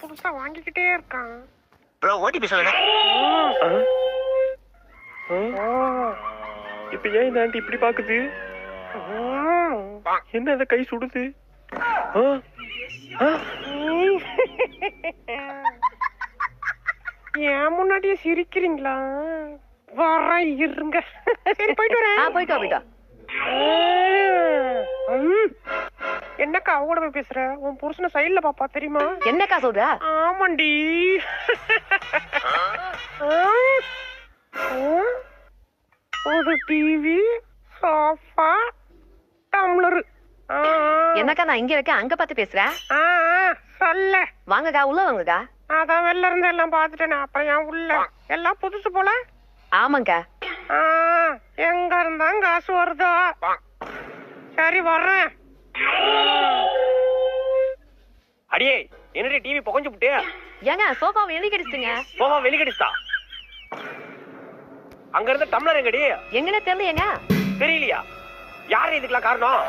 புதுசா வாங்கிக்கிட்டே இருக்கான். Bro OTP சொல்லுங்க. இப்ப ஏன் இந்த ஆண்டி இப்படி பாக்குது? என்ன அந்த கை சுடுது? ஏன் முன்னாடியே சிரிக்கிறீங்களா? வர இருங்க. சரி போயிட்டு வரேன். போயிட்டு வா. என்னக்கா அவ கூட போய் பேசுற? உன் புருஷனை சைடுல பாப்பா தெரியுமா? என்னக்கா சொல்ற? ஆமாண்டி. ஒரு டிவி, சோஃபா, டம்ளர். என்னக்கா நான் இங்க இருக்கேன், அங்க பார்த்து பேசுறேன். சொல்ல வாங்கக்கா, உள்ள வாங்கக்கா. அதான் வெளில இருந்து எல்லாம் பாத்துட்டேன். அப்புறம் ஏன் உள்ள எல்லாம் புதுசு போல? ஆமாங்கா. எங்க இருந்தா காசு வருதோ? சரி வர்றேன். அடியே என்னடி டிவி புகஞ்சு புட்டு? ஏங்க சோஃபா வெளிய கடிச்சிட்டுங்க. சோஃபா வெளிய கடிச்சா? அங்க இருந்த டம்ளர் எங்கடி? எங்கன்னு தெரியலையேங்க. தெரியலையா? யாரு இதுக்கெல்லாம் காரணம்?